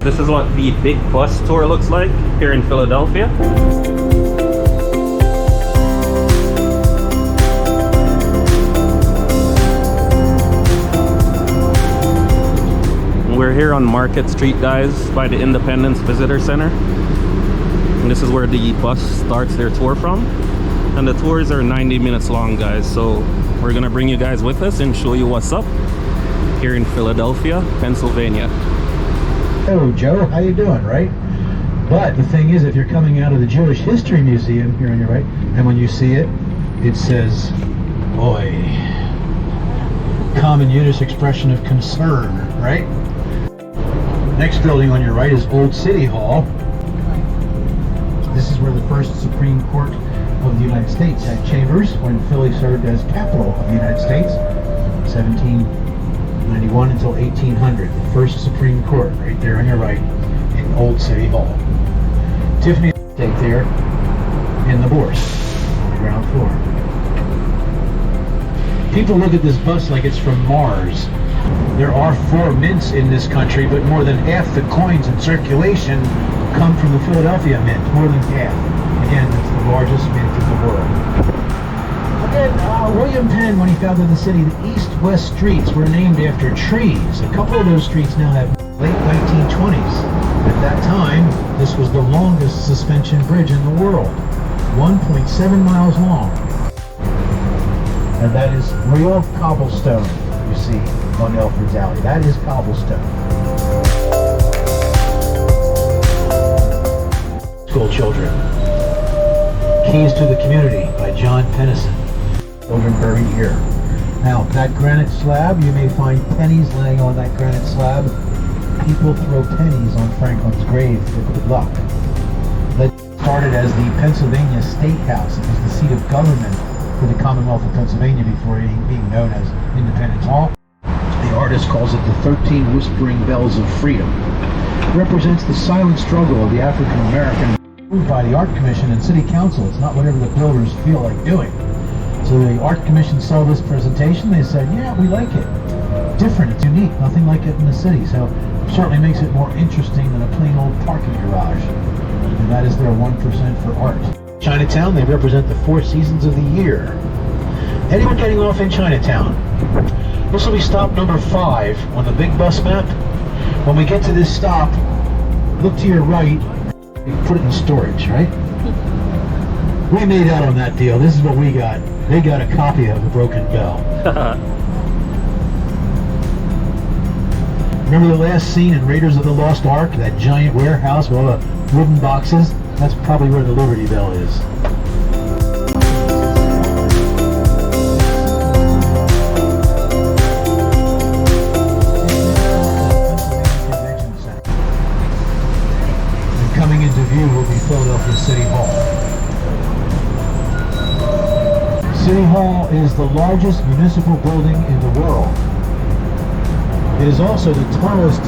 This is what the big bus tour looks like here in Philadelphia. We're here on Market Street, guys, by the Independence Visitor Center. And this is where the bus starts their tour from. And the tours are 90 minutes long, guys. So we're gonna bring you guys with us and show you what's up here in Philadelphia, Pennsylvania. Hello, Joe. How you doing, right? But the thing is, if you're coming out of the Jewish History Museum here on your right, and when you see it, it says, "Oi." Common Yiddish expression of concern, right? Next building on your right is Old City Hall. This is where the first Supreme Court of the United States had chambers when Philly served as capital of the United States, 1791 until 1800. The first Supreme Court, right there on your right, in Old City Hall. Tiffany steak there in the Bourse on the ground floor. People look at this bus like it's from Mars. There are 4 mints in this country, but more than half the coins in circulation come from the Philadelphia Mint. More than half. Again, it's the largest mint in the world. Again, William Penn, when he founded the city, the east-west streets were named after trees. A couple of those streets now have late 1920s. At that time, this was the longest suspension bridge in the world. 1.7 miles long. And that is real cobblestone, you see, on Elford's Alley. That is cobblestone. School Children. Keys to the Community by John Pennison. Children buried here. Now, that granite slab, you may find pennies laying on that granite slab. People throw pennies on Franklin's grave for good luck. That started as the Pennsylvania State House. It was the seat of government for the Commonwealth of Pennsylvania before being known as Independence Hall. The artist calls it the 13 Whispering Bells of Freedom. It represents the silent struggle of the African American by the Art Commission and City Council. It's not whatever the builders feel like doing. So the Art Commission saw this presentation. They said, yeah, we like it. Different, it's unique, nothing like it in the city. So it certainly makes it more interesting than a plain old parking garage. And that is their 1% for art. Chinatown, they represent the 4 seasons of the year. Anyone getting off in Chinatown? This will be stop number 5 on the big bus map. When we get to this stop, look to your right, put it in storage, right? We made out on that deal. This is what we got. They got a copy of The Broken Bell. Remember the last scene in Raiders of the Lost Ark? That giant warehouse with all the wooden boxes? That's probably where the Liberty Bell is. And coming into view will be Philadelphia City Hall. City Hall is the largest municipal building in the world. It is also the tallest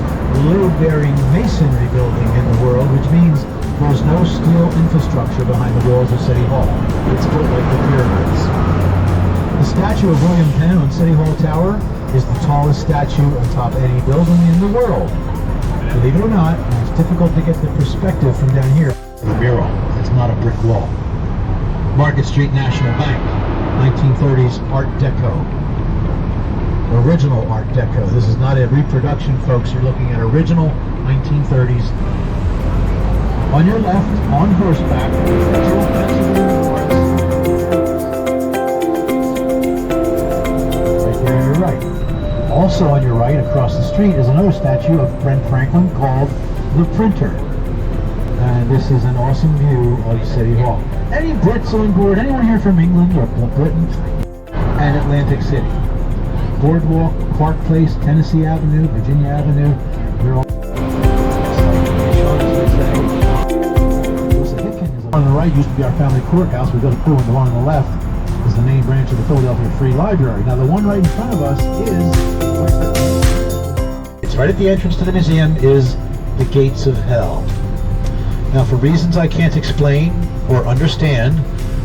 load-bearing masonry building in the world, which means there's no steel infrastructure behind the walls of City Hall. It's built like the pyramids. The statue of William Penn on City Hall Tower is the tallest statue on top of any building in the world. Believe it or not, it's difficult to get the perspective from down here. The mural, it's not a brick wall. Market Street National Bank, 1930s Art Deco. Original Art Deco. This is not a reproduction, folks. You're looking at original 1930s. On your left, on horseback, right there on your right. Also on your right, across the street, is another statue of Ben Franklin called The Printer. And this is an awesome view of City Hall. Any Brits on board? Anyone here from England or Britain? and Atlantic City. Boardwalk, Park Place, Tennessee Avenue, Virginia Avenue, they're all... On the right used to be our family courthouse. We've got a pool, and the one on the left is the main branch of the Philadelphia Free Library. Now the one right in front of us is... It's right at the entrance to the museum is the Gates of Hell. Now for reasons I can't explain or understand,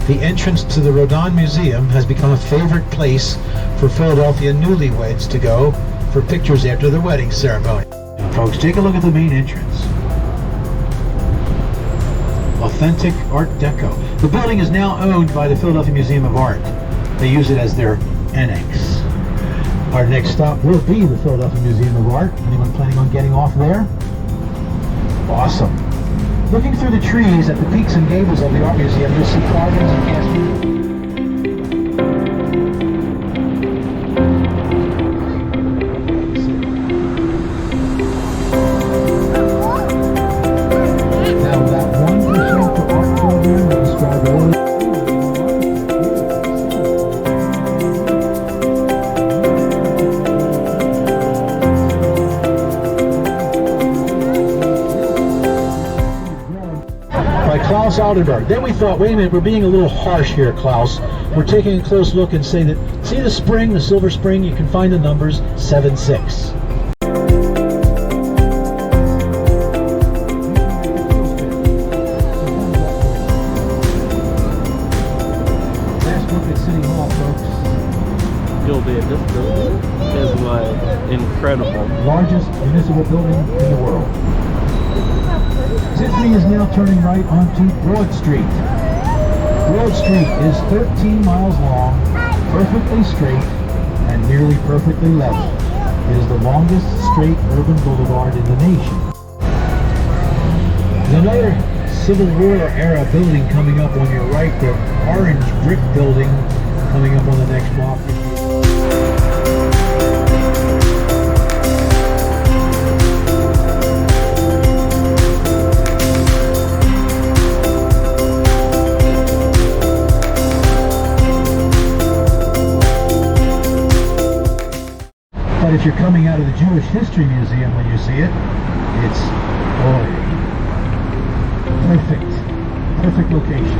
the entrance to the Rodin Museum has become a favorite place for Philadelphia newlyweds to go for pictures after their wedding ceremony. Now, folks, take a look at the main entrance. Authentic Art Deco. The building is now owned by the Philadelphia Museum of Art. They use it as their annex. Our next stop will be the Philadelphia Museum of Art. Anyone planning on getting off there? Awesome. Looking through the trees at the peaks and gables of the Art Museum, you'll see carvings and castings. Now that 1% for art program will describe all of Klaus Alderberg. Then we thought, wait a minute, we're being a little harsh here, Klaus. We're taking a close look and say that, see the spring, the silver spring, you can find the numbers 7-6. Last look at City Hall, folks. You'll be this building is like incredible. Largest municipal building in the world. Tiffany is now turning right onto Broad Street. Broad Street is 13 miles long, perfectly straight, and nearly perfectly level. It is the longest straight urban boulevard in the nation. There's another Civil War era building coming up on your right, the orange brick building coming up on the next block. But if you're coming out of the Jewish History Museum when you see it, it's, boy, perfect location.